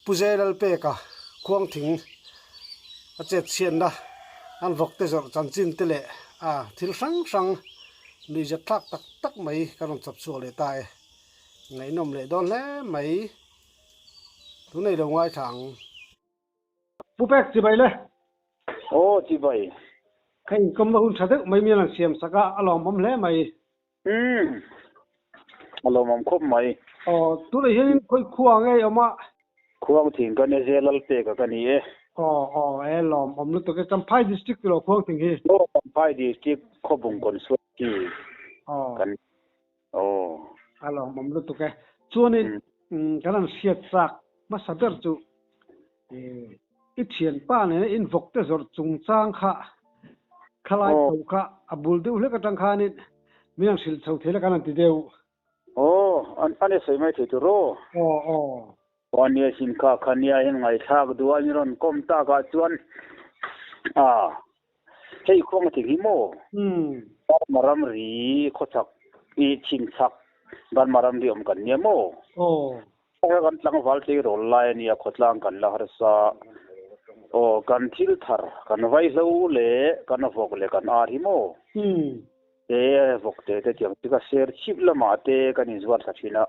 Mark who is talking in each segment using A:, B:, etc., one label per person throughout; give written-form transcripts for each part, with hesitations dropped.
A: puzeral pe ka khuang thing a chet chian da an vok te zor chan chin te le thil sang sang ni ja thak tak tak mai karon chap chu le tai ngai nom le don le mai tu nei lo ngai thang pu pek chi bai le
B: ô chị vậy
A: kai kom ma hun thadek mai mi lang siam saka alom bom le mai
B: alo mong khop mai
A: tu le hin khoi khuang ei ama
B: khuang thing kan e zelal pe ka ni e
A: e lom om lu to ke champhai district lo khuang thing hi
B: no pai di ki khobung kon so ki kan ô
A: alom om lu to ke chuanin kanan siat sak ma saber chu i thian pa ne in vok te zor chung chang kha khalai to kha abul deu le ka tang kha ni miang sil chho thela kanan ti deu
B: ô an e sei mai the tu ro wan ye sin kha khania hin ngai thak duan ron kom ta ka chuan hei khong thi hi mo maram ri khochak I ching chak ban maram di om kan ne mo kan tlang wal te rol lai ni a khotlang kan la har sa kan thil thar kan vai lo le kan vok le kan ar hi mo e vok te tiang ti ka ser chip la ma te kan in zuar sa thina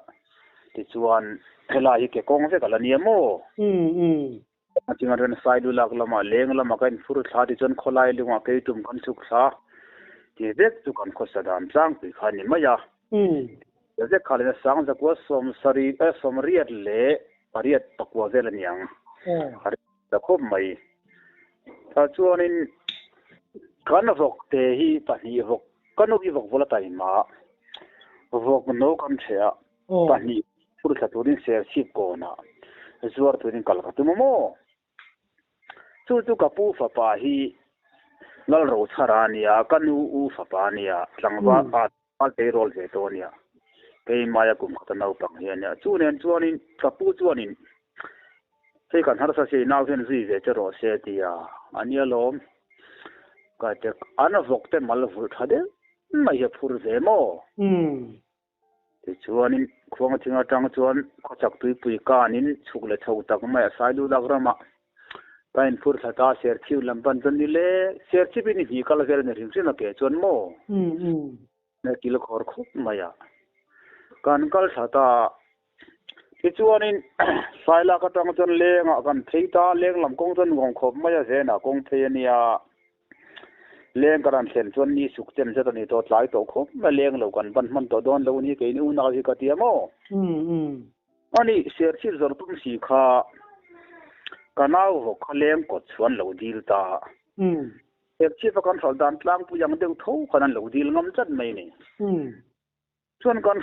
B: ti chuan khela hi ke kong ve kala ni mo atinga ren sai du lak lama leng lama kan fur thla ti chon kholai lunga ke tum kan chuk sa ti vek chu kan kho sadam chang pi khani ma ya je khale na sang za ko som riat le pariat pakwa vel niang da khop mai ta chuanin kan vok te hi pani vok kanu hi vok vola tai ma vok no kan thea pani pur tha turin ser chip ko na zuar turin kal ka tumo chu ka pu fa pa hi lal ro charania kanu u fa pa nia tlangwa a te rol ve to nia ke maya kum khata nau pang hian nia chuanin ka pu chuanin sei kan har sa sei nau hen zui ve che ro se tia ania lom ka te ana vok te mal vul thade mai he phur ve mo te chuanin khuang thinga tang chuan khochak tui pui kanin chukle chho tak mai sai lu dak rama kain phur thata ser thiu lamban jon ni le ser chi bi ni hi kala vel ne rim na ke chuan mo na kilo khor khup maya kan kal thata ti chuanin saila ka tang chon lenga kan theita leng lam kong chon ngong khop maya ze na kong the ania leng karan thlen chon ni suk chen zeta ni to tlai to khop ma leng lo kan ban man to don lo ni ke ni u na hi ka ti mo ani ser chi zor tum si kha kanau ho khaleng ko chuan lo dil ta ser chi fa kan thol dan tlang pu yang deu tho kanan lo dil ngam chat mai ni chuan kan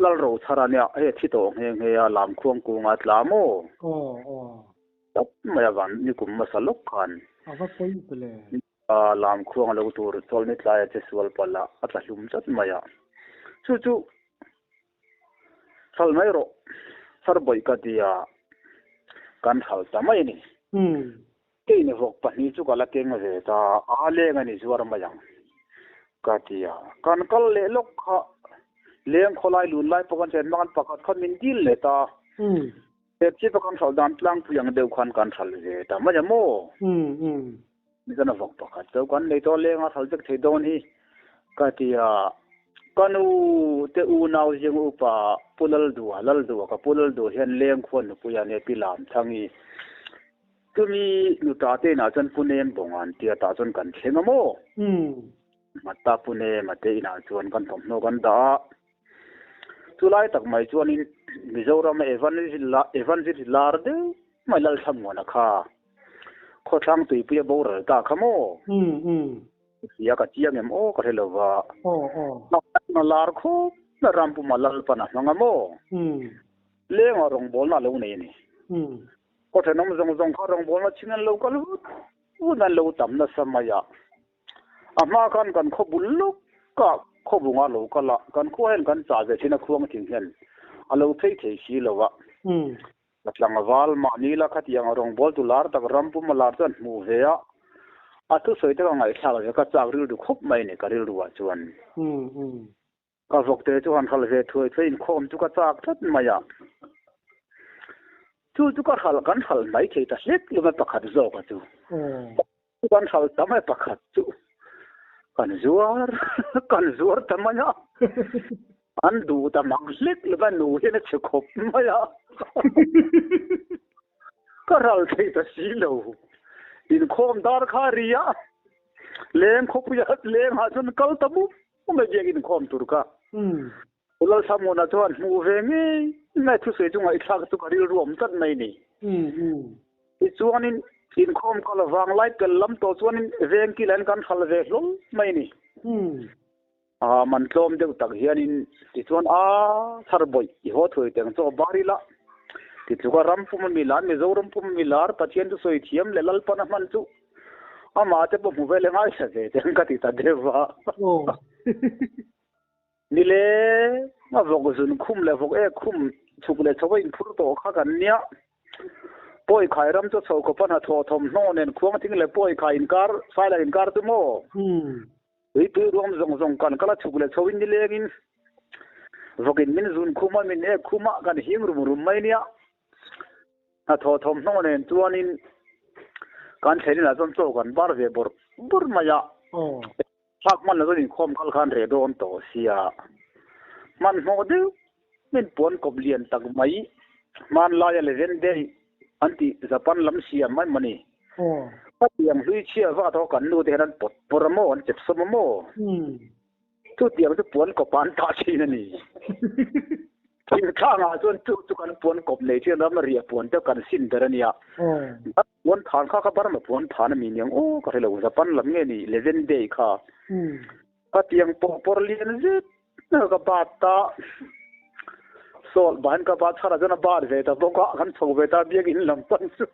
B: lal ro charania e thi to nge ya lam khuang ku nga tlamo tap maya gan ni kum masalok khan
A: ava poi pele
B: lam khuang lo tur chol ni tlai che sual pala atla hlum chat maya chu sal mai ro sar boi ka dia kan thal ta mai ni ke ni vok pa ni chu kala keng ve ta a le nga ni zuar mayang ka dia kan kal le lok kha leng kholai lun lai pakan chen man pakat khan min dil le ta te chi pakan thal dan tlang pu yang deu khan kan thal ve ta ma mo ni kana vok pakat to kan nei to lenga thal jek thei don hi ka tia kanu te u naw jeng upa pulal du ka pulal du hian leng khon pu ya ne pilam thangi tumi luta te na chan punem bongan tia ta chon kan thenga mo mata pune mate ina chuan kan thom no kan da chulai tak mai chuan in mizoram evangelist lar de mai lal tham ngona kha kho thang tui pu bo ra ta khamo ya ka chiang em ka helova na lar kho na rampu malal pana ngamo le ngorong bol na lo nei ni ko thanom zong kha rong bol na chingan lo ka lu u na lo tam na samaya ama kan kho bullu ka kho bunga lo kala kan kho hen kan cha ve thina khuang thing hen alo thei si lowa latlang wal ma ni la khat yang rong bol tu lar tak rampu malar chan mu ve ya atu soi ta ngai thla ga ka chak ril du khop mai ne ka ril ruwa chuan ka vok te chuan khal ve thui in khom chu ka chak that maya chu ka kan hal mai thei ta hlek luma pakhat zo ka chu kan hal tamai pakhat chu kan zuar tamanya an du ta mang hlek luma nu he na chkhop maya ka ral thei ta si lo in khom dar kha riya leng khopuya leng ha chun kal tamu me jegin khom turka ulal samona chuan mu ve nge na thu se chunga ithak tu karil ruam tat mai ni I chuanin in khom kala wang lai kel lam to chuanin veng ki len kan khal ve hlom mai ni man tlom deuh tak hianin ti chuan thar boi I ho thui teng cho barila ti chuka ram pum milan mi zoram pum milar pathian tu soi thiam le lal pana man chu ama te po mu ve le ngai sa ve teng ka ti ta dewa nile ma vok zun khum le vok e khum chuk le chawai in phur to kha kan nia poi khai ram cho chho ko pana tho thom no nen khuang ting le poi khai in kar sai la in kar tu mo ei tu rom zong kan kala chuk le chawin ni lengin vokin min zun khuma min e khuma kan hing rum mai nia a tho thom no nen chuanin kan thein la chon cho kan bar ve bor maya phak man la in khom kal khan re don to sia man ho de min pon kop lian tak mai man la ya le ven de anti japan lam sia mai mani patiam hui chia wa tho kan nu de ran pot poramo an chep somo tu tiam tu pon ko pan ta chi na ni tin kha nga chon tu kan pon kop le chi na ma ria pon te kan sin darania pon than kha bar ma pon than mi nyang ka helo japan lam nge ni le ven de kha patiam por lian je na ka bata sol ban ka ba thara jana bar ve ta bo ka kan chho ve ta biak in lam pan su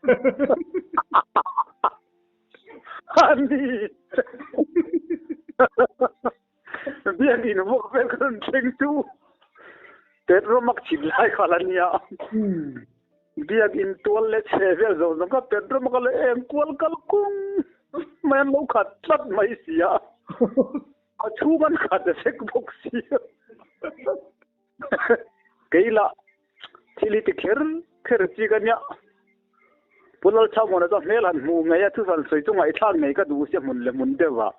B: ani biak in bo ve kan theng tu petro mak chil lai khalania biak in tol le che ve zo zo ka petro mak le em kwal kal kung man lo khat tat mai sia a chu man khat sek bok sia keila thili te kher chi ganya pulal cha mona da melan mu ngaya thu san soi chunga I thang nei ka du se mun le mun dewa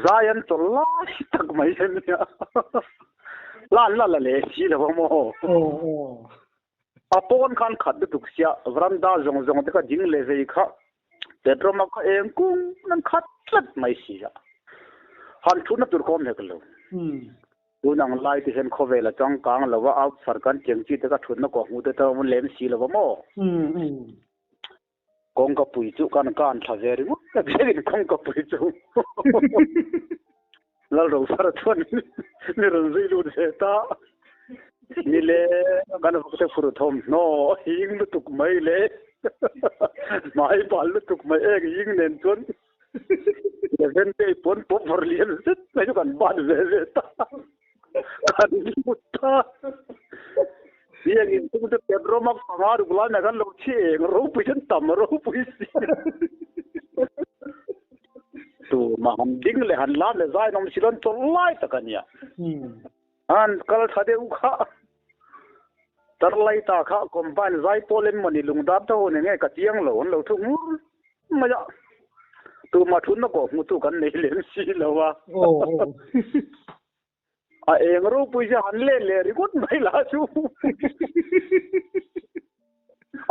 B: zayan to la tak mai sen ya la le si le mo apon kan khat du sia vranda zong te ka jing le vei kha petro ma ka em kung nan khat lat mai sia han thu na tur kom ne kalo unang lai ti hen khovela chang kang lawa out sarkan chengchi te ka thun na ko mu te ta mun lem si lawa mo kong ka pui chu kan thaveri mu ta berin kong ka pui chu lal ro sar thon ni ron zui lu de ta ni le kan ko te furu thom no hing lu tuk mai le mai bal lu tuk mai ek hing nen chon ven te pon po vor lien zet mai kan ban ve ta kan mutta Yang itu tu Pedro mak pangar bulan nak lo cie ro pujan tam ro puisi tu maham ding le han la le zai nom silon to lai takania an kal thade u kha tar lai ta kha combine zai polem mani lungdar to ne nge ka tiang lo lo thu mur ma ja tu ma thun na ko mu tu kan nei len si lo wa a engro puisa hanle le rikut mai la chu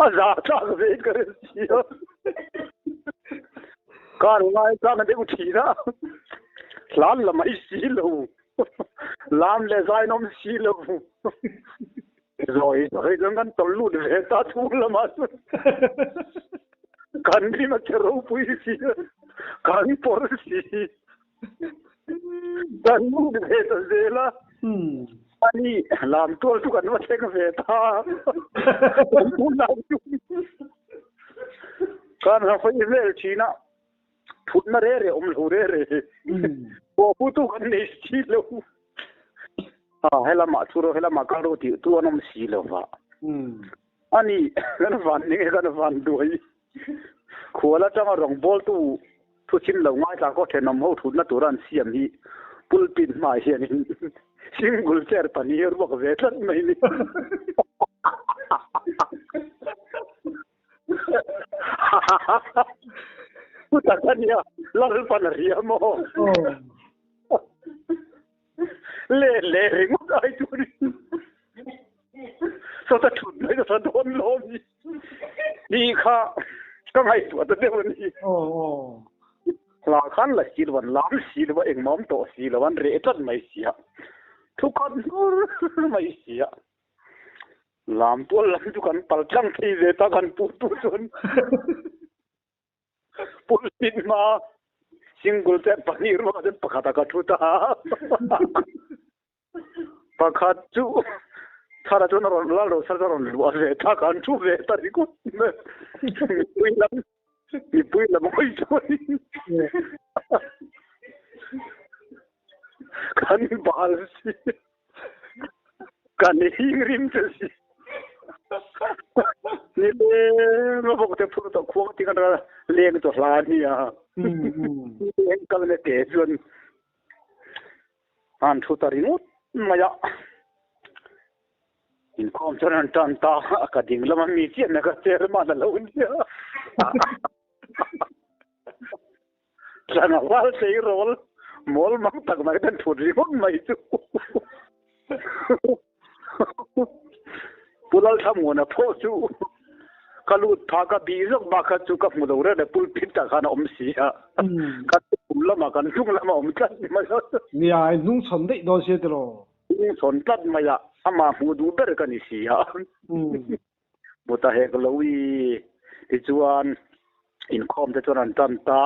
B: a za ta ve kar siyo kar ngai ta na de uthi na lan la mai si lo lam le zai nom si lo rồi gan tol lu de ta thu la ma kan ri ma chero puisi kan por si dan mu de ta zela ani lam tol tu kan ma tek ve ta mu na kan ha fa vel china thun na re lu re ko pu tu kan ne si lo hela ma churo hela ma ka ro ti tu anom si lo va ani kan van ni kan van doi khola tang rong bol tu thu chin lo ngai ta ko thenom ho thun na turan siam hi pulpin ma hian singul cher pani ru ba ve tlat mai ni ผู้ตัดกันเนี่ยเราเป็นปัญหาโมเล่เล่เรื่องอะไรทุกทีสุดท้ายทุนไม่ต้องโดนลมนี่ค่ะก็ไม่ตัวเดียวนี่หลักขันละสิลวันล้ำสิลวันเองมั่มโตสิลวันเรตันไม่เสียทุกคนไม่เสียล้ำตัวล้ำทุกคนปัลจังที่เรตักันปูตุจนปูติดมาซิงเกิลเต็มปนีร์มาจนปะขัดกัดทุตาปะขัดจูถ้าเราจนเราล้าเราสักตอนเราเรตักันจูเรตันก็ปุยล้ำมีปุยล้ำไม่ช่วยกันบาลสิกันหิงริมเจสินี่เราบอกจะพูดต่อควงที่กันเราเลี้ยงตัวลานี่อ่ะเลี้ยงกันเลยเตะจนอันทุตารินุมาyaอินคอมจนอันตันตากระดิ่งแล้วมันมีเสียงนะก็เจอมาแล้วเนี่ยฉันว่าเสียรอลมอลมังตักมากันทุเรียนไม่ถูกปุลลทำหัวนะพ่อจูกลูดพากบีรกบักจูกับมุดเอาเรื่องปุลพิษตะกันอมเสียกันปุลละมากันจุงละมาอมกันมา
A: เนี่ยนุ่งสนได้โดนเสียตลอด
B: นุ่งสนตัดมาละอามาหูดูเบอร์กันนี่เสียบุตรเฮกลวีที่จวนอินคอมที่จวนอันตันตา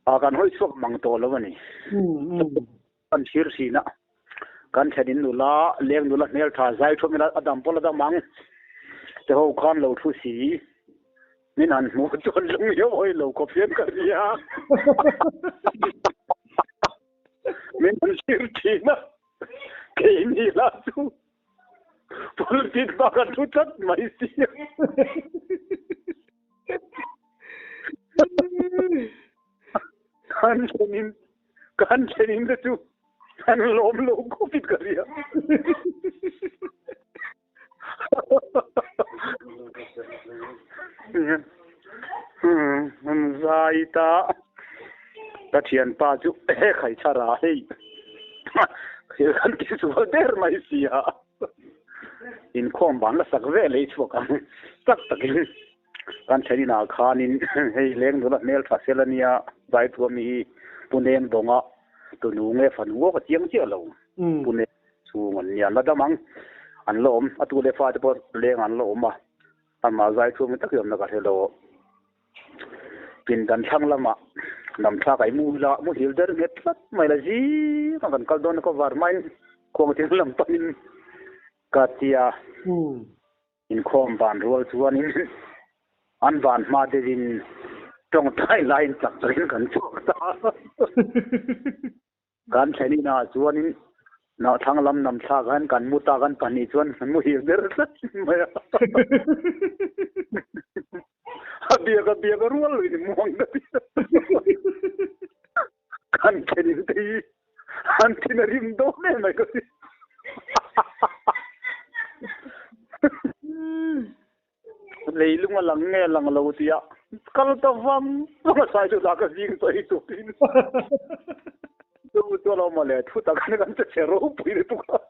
B: อาการห้อยสวกมังโตแล้ววันนี้กันชีรสีนะกันเชดินนุลาเลี้ยงนุลาเนลท่าใจทุ่มละอดัมพลดามังแต่เขาคันเราทุสีนี่นั่นหมูจนลุงเยอะไอ้เราก็เพี้ยนกันยาไม่มันชีรสีนะเกี่ยนี่ละจูพูดติดบ้านทุกทัดไม่เสียกันเชนินจูกันล้มลงก็ผิดกันเลยมันใจตาตะเทียนป้าจุใครชาราให้คือกันที่สุดเดอร์ไม่เสียอินคอมบ้านละสักเวเลยชัวกันสักตะกี้กันเชนินาคานินให้เลี้ยงดูละเนลฟาเซลเนียใจตัวมีปุเนมดงอ่ะตัวหนูเงี้ยฝันวัวก็เจียงเจียเราปุเนสูงอันยันละดัมังอันล้มอัตัวเลฟ้าจะพอเลี้ยงอันล้มอ่ะอันมาใจตัวมันตะเกียบนักเทโลเป็นกันช่างละมะนำชาไก่มูละมูหิลเดอร์เงี้ยสักไม่ละจีกันกัลโดนก็วาร์มันคงถึงลำปันกัตยาอินคอมบานรัวชวนอันบานมาเดินตรงใต้ไลน์จับตัวกันจอกตาการใช้นี่นะชวนน่าทั้งลำนำชากันมุตากันปนิชวนมันมูหิลเดอร์สักไม่เบียก็รัวเลยมองได้กันแค่นี้ตีอันที่นาริมโดนแม่ไม่ก็สิเลยลุงมาหลังเงี้ยหลังเราเสียกัลตาฟัมมาใส่ชุดนักยิงตัวอีตัวนี้ตัวเรามาเลยทุกตะกันกันจะเชื่อรู้ปีนี้ทุกคน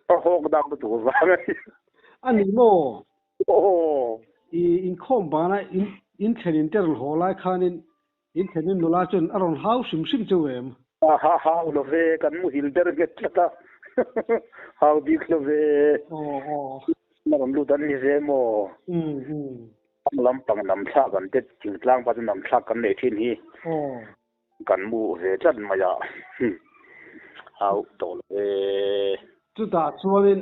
B: โอ้โหกดังตัวว่าไง
A: อันนี้โม
B: โอ้
A: อินคอมบ้านอินเทอร์เน็ตเรื่องหัวไล่ขานินอินเทอร์เน็ตนุลาจนอารมณ์ฮาวซิมเจอเวม
B: ฮาวโลเวกันมูฮิลเดอร์เกตตาฮาวบิกโลเวมาลำลูดันนี่เซโมลำปังลำชากันเด็ดจริงจังปัจจุบันลำชากันในที่นี้กันมูเฮจันมายาฮาวโตเล
A: จุดตาชวน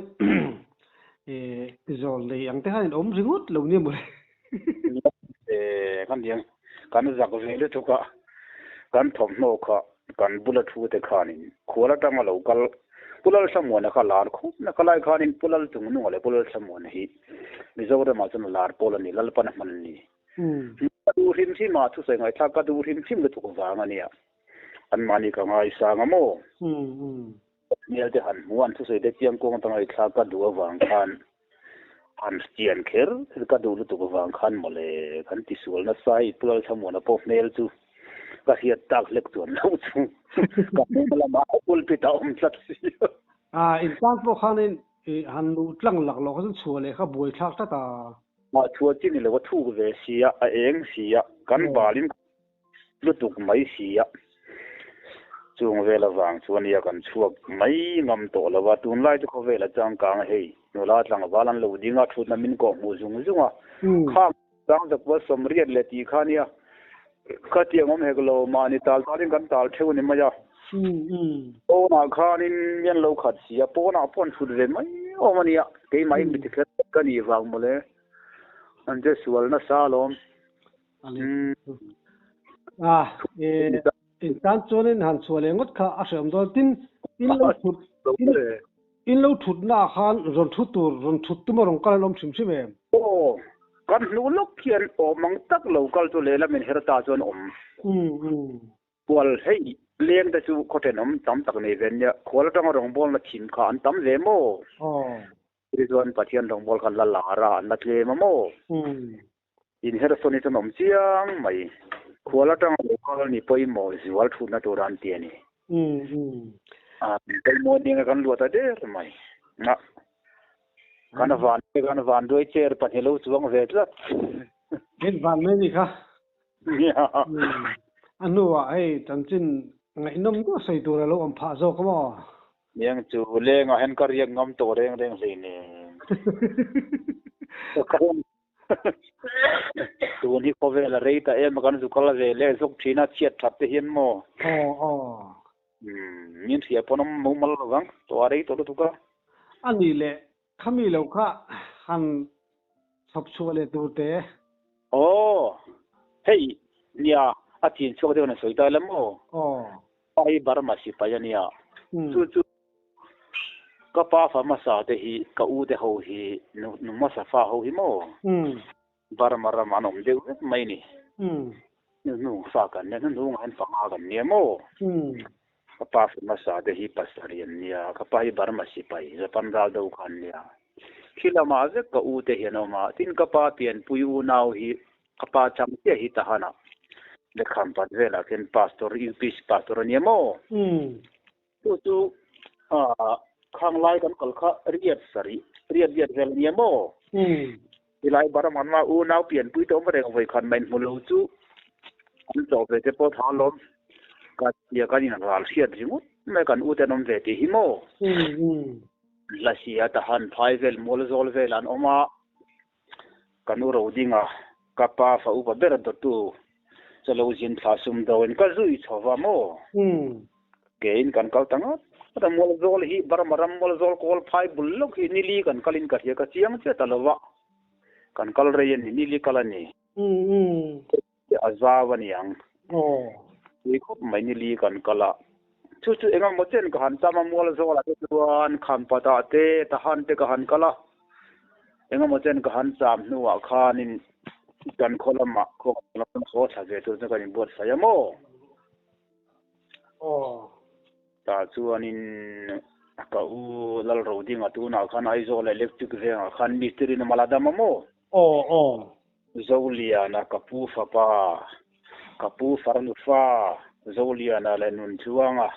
A: จอลเลยยังแต่ให้อมริงุดลงเนี่ยมั้ย
B: กันยังกันจักเวลทุกะกันทอมโนคะกันบุลทูเตคานินขวละตังมาโลกัลปุลลสมวนนะคะลาร์คุนะกลายคานินปุลลตุงนูอะไรปุลลสมวนฮีมิจาวร์มาจนลาร์โพลนี่ลลปนักมันนี่ดูริมที่มาทุกสิ่งไอ้ถ้าก็ดูริมที่มันถูกวางอันนี้อันมานี่ก็ง่ายสังโมเนี่ยจะหันม้วนทุกสิ่งเด็กยังคงต้องไอ้ถ้าก็ดูวางกัน han stian kher ka du lu tu wang khan mole kan ti sul na sai pul thamon na pop mel chu ka hiat tak lek tuan lo chu ka mala ma pul pi ta sat si
A: in tan po khanin han lu tlang lak lo kan chu le kha boi thak ta ta
B: ma chua chi ni le wa thu ve sia a eng sia kan balin lu tuk mai sia chung ve la wang chuan ya kan chuak mai ngam to la wa tun lai chu kho ve la chang kang hei no la tlang walan lo dinga thut na min ko mu zung zunga kham dang da ko som riat le ti khania ka ti ngom he lo ma ni tal talin kan tal theu ni ma ya o na khanin yan lo khat sia po na pon thut ve mai o mania ke mai mi ti khat ka ni wang mole an je sual na salom
A: in tan chonin han chuale ngot kha a sem dol tin in lo thut na khan ron thut tu marong kal lom chim chim em
B: kan nu lok khian o mang tak local to lela min herta chon wal hei leng da chu khotenom tam tak nei ven ya khol tang rong bol na thim kha an tam ve mo rizwan pathian rong bol khan la la ra na tle ma mo in her soni to nom chiang mai khol tang local ni poi mo ziwal thu na to ran ti ani kai mo ding kan lu ta de mai na kan van doi chair panhelo chuang ve tla
A: in van me ni kha anu wa ai chanchin ngai nom ko sei tu lo am pha zo ko mo
B: yang chu le nga hen kar yang ngam to reng le ne tu ni ko ve la reita em kan zu kala ve le zok thina chiat that te hian mo min sia ponom mo mal wang to ari to tu ka
A: ani le khami lo kha han sab chu le tu te
B: hey nia atin chu de na soi ta lam mo ai bar ma si pa ya nia chu ka pa fa ma sa te hi ka u de ho hi nu ma sa fa ho hi mo bar ma ra ma nom de mai ni nu fa kan ne nu ngan fa ma kan ne mo ka pa fa ma sa de hi pasarian nia ka pa hi bar ma si pai ja pan dal do khan nia khila ma ze ka u te hian ma tin ka pa pian pui u nau hi ka pa cham te hi ta hana le kham pat vela ken pastor in peace pastor nia mo tu khang lai kan kal kha riat vel nia mo ilai bara man ma u nau pian pui to ma reng voi khan main mulu chu an to ve te po tha lom ka tia ka ni na ral siat ringu me kan u te nom ve ti hi mo la sia ta han phai vel mol zol vel an oma kanu ro dinga ka pa fa u ba ber do tu chalo jin thla sum do en ka zui chowa mo kein kan kal tanga ta mol zol hi bar maram mol zol kol phai bul lok hi nili kan kalin ka hia ka chiang che talawa kan kal re yen nili kalani azawani ang ni khop mai nili kan kala chu engam mo chen ka han chama mol zol a tuan kham pata te ta han te ka han kala engam mo chen ka han cham nuwa khanin kan kholama kho tha ve tu ka ni bot sa yamo ta chuanin ka u lal ro ding atu na khan ai zo le electric ve khan mistri na malada mo zolia na kapu fa pa kapu farnu fa zolia na le nun chuanga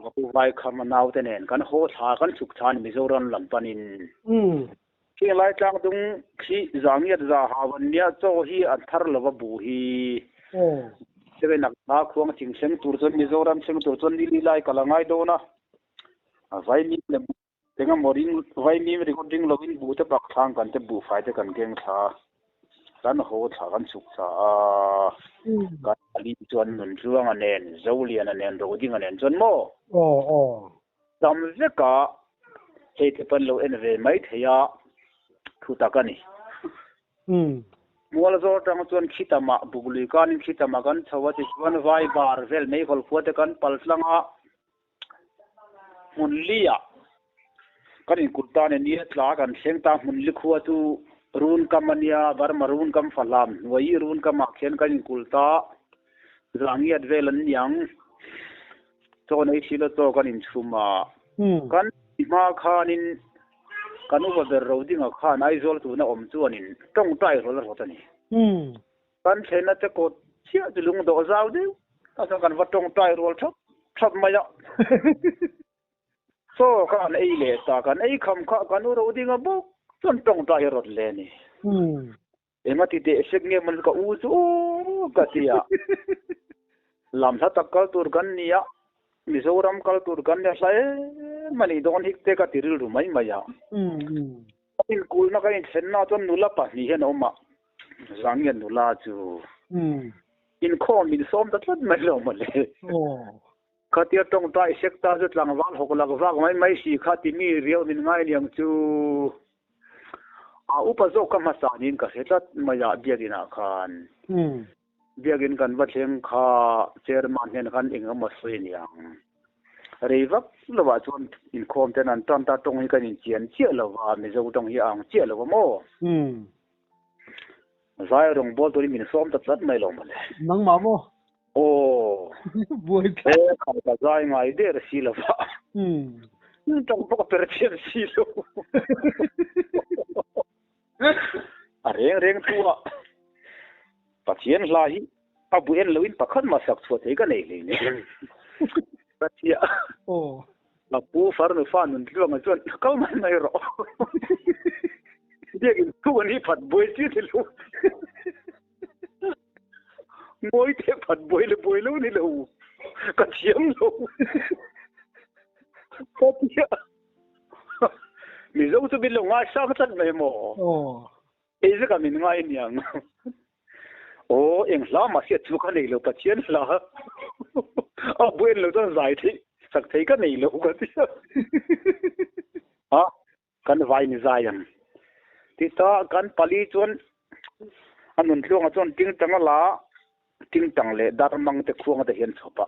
B: kapu vai khama nau te nen kan ho tha kan chuk than mizoram lampanin ki lai tlang dung khi zangiat za hawan nia cho hi athar lova bu hi sebe nak na khuang ching seng tur chon mizoram seng tur chon li lai kalangai do na vai ni le tenga moring vai ni recording login bu te pak thang kan te bu fai te kan geng tha kan ho tha kan chuk tha kan ali chon nun chuang anen zolian anen ro ding anen chon mo dam zeka he te pan lo en ve mai theya thu takani mol zo tang chon khitama bugli kan khitama kan thawa ti chuan vai bar vel nei hol khuate kan paltlanga munlia kan in kurtan ni tla kan sengta munli khuwa tu run kamania bar marun kam falam wai run kam akhen kan in kulta rangiat velan yang to nei sila to kan in chuma kan ma khanin kan u ber ro ding a khan ai zol tu na om chu anin tong tai ro ro tani kan thena te ko chia tu lung do zau de ta sang kan watong tai ro thop ma ya so kan ei le ta kan ei kham kha kan u ro ding a bu ton tong tai ro le ni emati de sek nge man ka u chu ka tia lam tha tak kal tur gan nia mizoram kal tur gan ya sai mani don hik te ka tiril ru mai maya in kul na ka in sen na ton nula pa ni hen oma zang yan nula chu in khom min som ta tlat mai lo ma le ka tia tong ta sek ta zut lang wal hok lag wak mai si kha ti mi riau min ngai liang chu a upa zo ka ma sa nin ka setat maya biagina khan biagin kan va thleng kha chairman hen kan inga ma soi niang reivak lawa chon in khom ten an tan ta tong hi kan in chian chia lawa mi zo tong hi ang chia lawa mo zai rong bol to min som ta tlat mai lo ma le
A: nang ma mo
B: o
A: boi
B: e ka zai ngai der si lawa tong po ka per chen si lo a reng tua pathian lai a buen loin pakhat ma sak chua thei ka nei le ni pathia la pu far no fan nun tluang a chuan kal mai mai ro diagin tu ani phat boi chi thilu moi te phat boi lo ni lo ka thiam lo pathia mi zo tu bil lo nga sa khat mai mo e ka min ngai niang eng la ma sia chu ka nei lo pathian la a buen lo ton zai thi sak thei ka nei lo ka ti ha kan vai ni zaian ti ta kan pali chon anun thlong a chon ting tang la ting tang le dar mang te khuang da hian chopa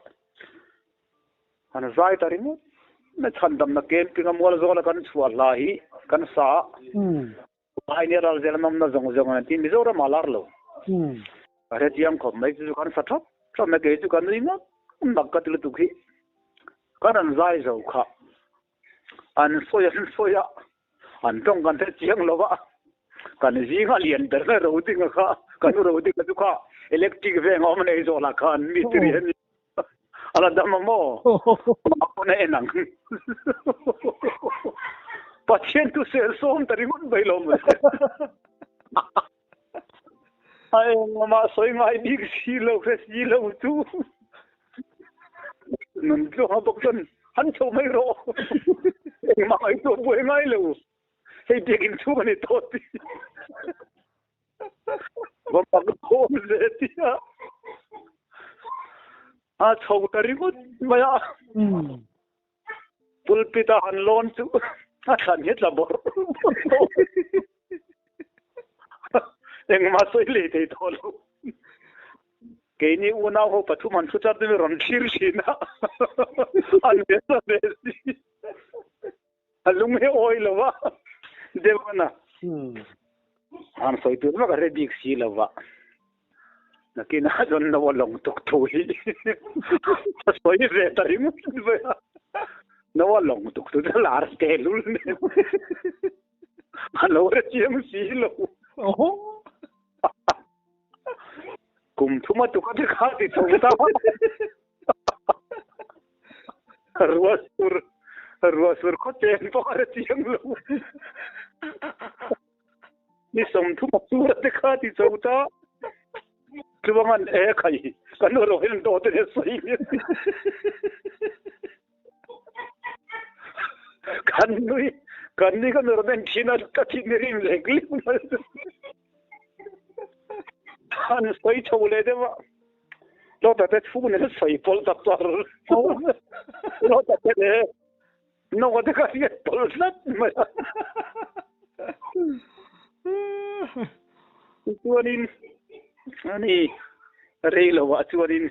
B: an zai tari mu na chan dam na ken pinga mol zo la kan chua la hi kan sa ai ne ral zel nam na zong zong an tin mi zo ra malar lo are tiang khom mai chu kan sa thop thop na ke chu kan ri na nak ka til tu khi kan an zai zo kha an soya an tong kan te chiang lo wa kan ji nga lian der na ro ti nga kha kan ro ti ka chu kha electric ve ngom nei zo la khan mi tri hen ala dam mo ko na enang patient tu sel som tari mun bai lo mo ai ma soi mai big si lo tu nun lo ha bok ton han cho mai ro ma ai to boi mai lo hei begin tu mani to ti ba pa ko le ti a chou tari ko maya pulpita han lon tu a khan het la bor eng ma soi le te to lo ke ni una ho pathu man su char de ron thir sina an be sa be si alung he oi lo wa de bana an soi tu ma re dik si lo wa na ki na don na long tok to hi soi re tari mu ba na long tok to la ar te lul ne alo re chiam si lo kum thuma tu ka kha ti chota ruasur ko ten po ka chiang lo ni som thuma tu te kha ti chota tuangan e khai kan ro hin do te soi kan ni kan ro den china ka ti ni rin legli han soi chole de wa lo ta te fu ne soi pol ta tar lo ta te no de ka ye pol sat ma tuanin ani reilo wa tuanin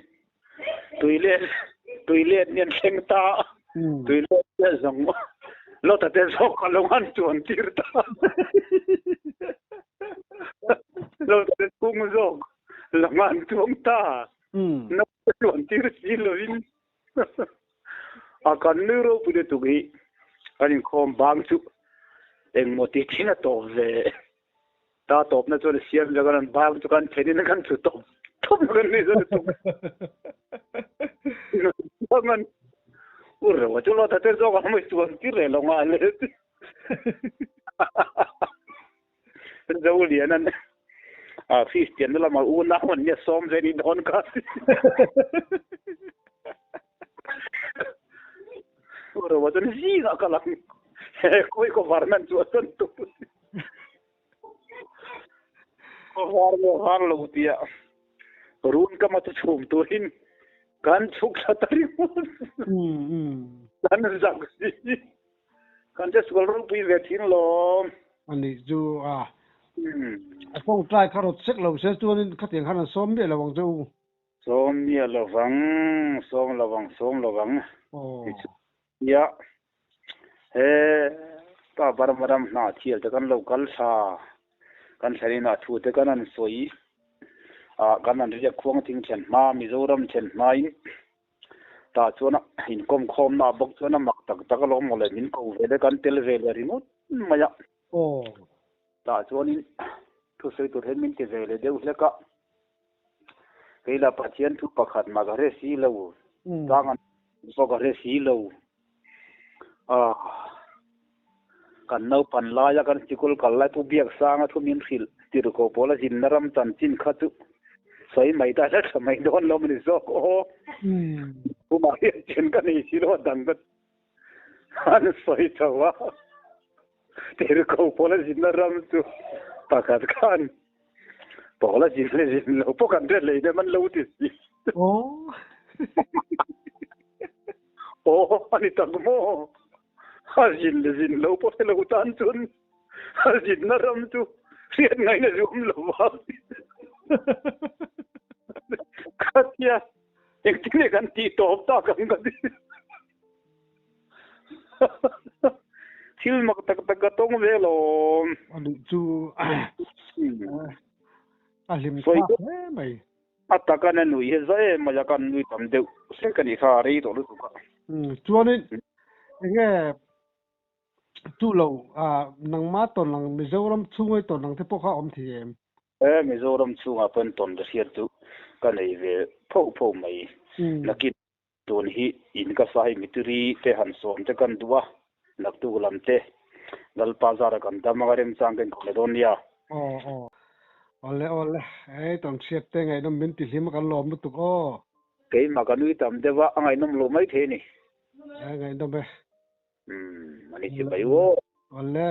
B: toilet nien sengta toilet ya zong lo ta te zo ka lo han tuan tirta lo te kung zo langan tuang ta na tuan tir si lo in akan nuro pude tugi kanin khom bang chu eng moti thina top ve ta top na chu siam jagan bang chu kan thenin kan chu top top kan ni zo top ngan urre wa chu lo ta te zo ga mai chu an ti re lo nga le zo lianan Christian la ma una man ne som ve ni don ka urre wa chu ni ga kala koi ko varnan chu tan tu har lo tia run ka ma chum tu hin kan chuk sa tari kan zak si kan je skol ru pi ve thin lo
A: ani ju phong trai kharot sek lo se tu nin khatiang khan som be lawang ju
B: som ni lawang ya he ta baram na thiel te kan local sa kan sari na thu te kan an soi kan an ria khuang ting chen ma mizoram chen mai ta chona in kom khom na bok chona mak tak tak lo mo le min ko ve kan tel ve le rimut maya ta chonin thu sei tu hen min te ve le deu hle ka keila pathian thu pakhat ma gare si lo tangan so gare si lo kan nau pan la ya kan tikul kal lai pu biak sanga thu min khil tir ko pola jin naram chan chin khatu sai mai ta sa mai don lo min zo ko pu ma hi chen kan ni si lo dang da an sai chawa tir ko pola jin naram tu pakat kan pola jin lo po kan re le de man lo ti si ani tak mo Hazin lo po sa lautan chun. Hazin na ram tu. Siyan ngay na zoom lawag. Katya. Yung tinigan tito. Takang gadi. Sil magtagtagatong velo.
A: Ano ju. Alim
B: so
A: ka. May.
B: Ataka na nui. Zay mayakan nui tamdew. Siya kanikari ito.
A: Chuanin. Nga. Tu lo nang ma ton lang Mizoram chungoi ton lang te pokha om thiem
B: Mizoram chunga pen ton da hiat tu ka nei ve pho mai nakit ton hi in ka sai mituri te han som te kan duwa nak tu lam te dal pazar kan damagarem chang ken koledonia
A: ole ei ton siat te ngai dom min ti hlim kan lom tu ko
B: ke ma kan ui tam dewa angai nom lo mai the ni
A: ngai dom be
B: mani chi bai wo
A: ole